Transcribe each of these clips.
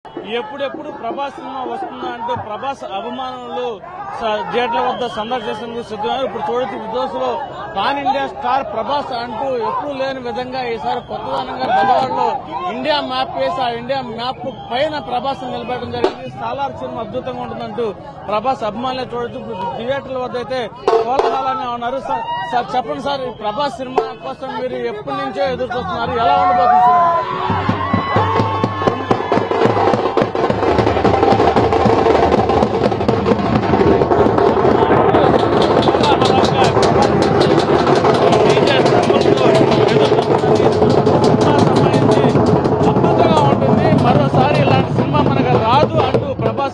ఎప్పుడెప్పుడు ప్రభాస్ సినిమా వస్తుందా అంటూ ప్రభాస్ అభిమానులు థియేటర్ల వద్ద సందర్శించేందుకు సిద్ధమయ్యారు. ఇప్పుడు చూడొచ్చు విజోస్లో పాన్ ఇండియా స్టార్ ప్రభాస్ అంటూ ఎప్పుడు లేని విధంగా ఈసారి కొత్తదనంగా బెజవాడలో ఇండియా మ్యాప్ వేసి ఆ ఇండియా మ్యాప్ పైన ప్రభాస్ నిలబెట్టడం జరిగింది. సాలార్ సినిమా అద్భుతంగా ఉంటుందంటూ ప్రభాస్ అభిమానులే చూడొచ్చు. ఇప్పుడు థియేటర్ల వద్ద అయితే కోలాహలానే ఉన్నారు. సార్ చెప్పండి సార్, ప్రభాస్ సినిమా కోసం మీరు ఎప్పటి నుంచో ఎదురు చూస్తున్నారు, ఎలా ఉండబోతుంది సినిమా?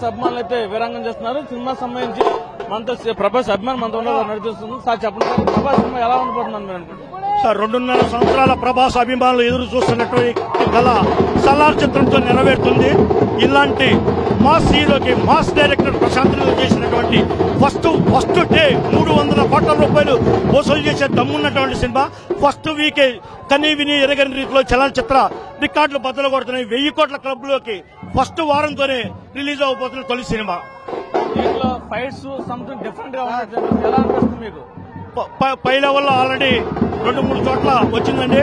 అభిమానులు అయితే విరంగం చేస్తున్నారు. సినిమా సంబంధించి మనతో ప్రభాస్ అభిమాన్ మనతో నడుస్తుంది. సార్ చెప్పండి సార్, ప్రభాస్ సినిమా ఎలా ఉండబోతుందని మీరు అనుకుంటున్నారు? సార్ 2.5 సంవత్సరాల ప్రభాస్ అభిమానులు ఎదురు చూస్తున్నటువంటి కళ సలార్ చిత్రంతో నెరవేరుతుంది. ఇలాంటి మాస్ హీరోకి మాస్ డైరెక్టర్ ప్రశాంత్ నీల్ చేసినటువంటి ఫస్ట్ డే 300 కోట్ల రూపాయలు వసూలు చేసే దమ్మున్నటువంటి సినిమా. ఫస్ట్ వీకే కనీ విని ఎరగని రీతిలో చలనచిత్ర రికార్డులు బద్దలు కొడుతున్నాయి. 1000 కోట్ల క్లబ్ లోకి ఫస్ట్ వారంతోనే రిలీజ్ అవబోతున్న తొలి సినిమా. దీంట్లో ఫైట్స్ సంథింగ్ డిఫరెంట్ గా ఉంటుంది, ఎలా అనిపిస్తుంది మీకు? పై లెవెల్లో ఆల్రెడీ 2-3 చోట్ల వచ్చిందండి.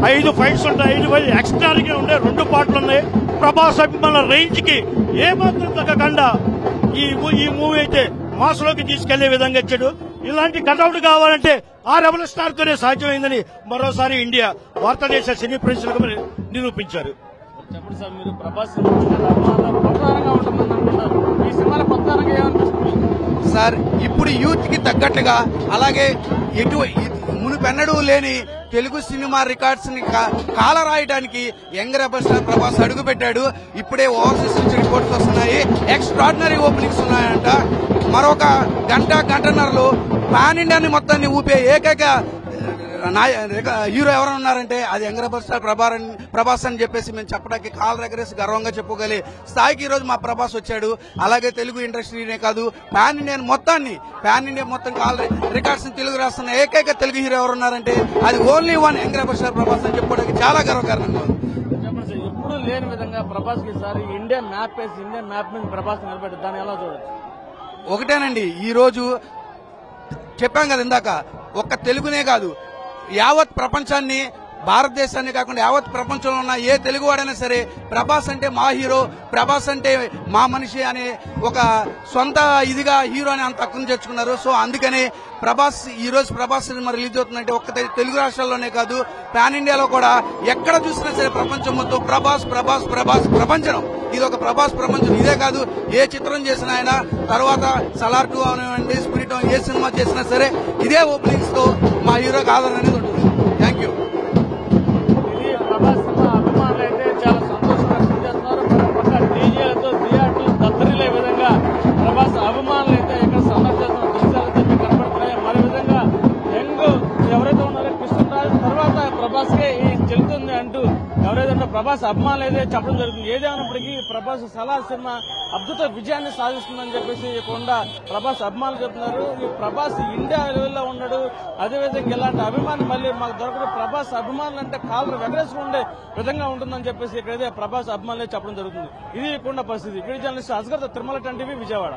5 ఫైట్స్ ఉంటాయి. 5 ఫైట్ ఎక్స్ట్రాగా ఉండే 2 పాటలు ఉన్నాయి. ప్రభాస్ అభిమానుల రేంజ్ కి ఏమాత్రం తగ్గకుండా ఈ మూవీ అయితే మాస్ లోకి తీసుకెళ్లే విధంగా ఇచ్చాడు. ఇలాంటి కటౌట్ కావాలంటే ఆ రెబల్ స్టార్ తోనే సాధ్యమైందని మరోసారి ఇండియా భారతదేశ సినీ ప్రేక్షకులకు నిరూపించారు. చెప్పండి సార్, మీరు ప్రభాస్ కొత్తదనంగా ఉంటుందని అనుకుంటారు, ఈ సినిమాలో కొత్తదనంగా ఏమనిపిస్తుంది సార్? ఇప్పుడు యూత్ కి తగ్గట్టుగా, అలాగే మునుపెన్నడూ లేని తెలుగు సినిమా రికార్డ్స్ ని కాలరాయడానికి యంగ్ రెబల్ స్టార్ ప్రభాస్ అడుగు పెట్టాడు. ఇప్పుడే ఓవర్సీస్ నుంచి రిపోర్ట్స్ వస్తున్నాయి, ఎక్స్ట్రాడినరీ ఓపెనింగ్స్ ఉన్నాయంట. మరొక గంటన్నరలో పాన్ ఇండియాని మొత్తాన్ని ఊపే ఏకైక హీరో ఎవరైనా ఉన్నారంటే అది యంగ్ రెబల్ స్టార్ ప్రభాస్ అని చెప్పేసి మేము చెప్పడానికి కాల్ రెగరేసి గర్వంగా చెప్పుకోగలి స్థాయికి ఈ రోజు మా ప్రభాస్ వచ్చాడు. అలాగే తెలుగు ఇండస్ట్రీనే కాదు, పాన్ ఇండియా మొత్తం కాల్ రికార్డ్స్ తెలుగు రాస్తున్న ఏకైక తెలుగు హీరో ఎవరున్నారంటే అది only one young rebel star Prabhas అని చెప్పుకోవడానికి చాలా గర్వకారణంగా ఉంది. ఎప్పుడు లేని విధంగా ప్రభాస్ కి ఈసారి ఇండియా మ్యాప్ వేసి ఇండియా మ్యాప్ మీద ప్రభాస్ నిలబెట్టి దాన్ని ఎలా చూడొచ్చు? ఒకటేనండి, ఈ రోజు చెప్పాం కదా ఇందాక, ఒక్క తెలుగునే కాదు యావత్ ప్రపంచాన్ని, భారతదేశాన్ని కాకుండా యావత్ ప్రపంచంలో ఉన్న ఏ తెలుగువాడైనా సరే ప్రభాస్ అంటే మా హీరో, ప్రభాస్ అంటే మా మనిషి అనే ఒక సొంత ఇదిగా హీరోని అంత హక్కును చేర్చుకున్నారు. సో అందుకని ఈ రోజు ప్రభాస్ సినిమా రిలీజ్ అవుతుందంటే ఒక్క తెలుగు రాష్ట్రాల్లోనే కాదు, పాన్ ఇండియాలో కూడా ఎక్కడ చూసినా సరే ప్రపంచం మొత్తం ప్రభాస్ ప్రపంచం. ఇది ఒక ప్రభాస్ ప్రపంచం. ఇదే కాదు, ఏ చిత్రం చేసినా ఆయన తర్వాత సలార్ 2 అవనివ్వండి, స్పిరిట్ ఏ సినిమా చేసినా సరే ఇదే ఓపెనింగ్స్ తో మా హీరోకి ఆదరణ అనేది ఉంటుంది. Thank you. ప్రభాస్ సినిమా అభిమానులు అయితే చాలా సంతోషం వ్యక్తం చేస్తున్నారు. మరొక డీజేలతో థియేటర్లు దద్దరిల్లే విధంగా ప్రభాస్ అభిమానులు అయితే ఇక్కడ సందర్శిస్తున్న దృశ్యాలతో మీకు కనబడుతున్నాయి. మరో విధంగా యంగ్ ఎవరైతే ఉన్నారో కృష్ణరాజు తర్వాత ప్రభాస్ కే చెల్లుతుంది అంటూ ఎవరైతే ప్రభాస్ అభిమానులు అయితే చెప్పడం జరుగుతుంది. ఏదేమైనప్పటికీ ప్రభాస్ సలార్ సినిమా అద్భుత విజయాన్ని సాధిస్తుందని చెప్పేసి కూడా ప్రభాస్ అభిమానులు చెప్తున్నారు. ఈ ప్రభాస్ ఇండియా లెవెల్లో ఉన్నాడు, అదేవిధంగా ఇలాంటి అభిమానులు మళ్ళీ మాకు దొరకదు, ప్రభాస్ అభిమానులు అంటే కాళ్ళు వెగరేసుకుండే విధంగా ఉంటుందని చెప్పేసి ఇక్కడైతే ప్రభాస్ అభిమానులే చెప్పడం జరుగుతుంది. ఇది కూడా పరిస్థితి. Video journalist Asgar, Tirumala 10 TV, Vijayawada.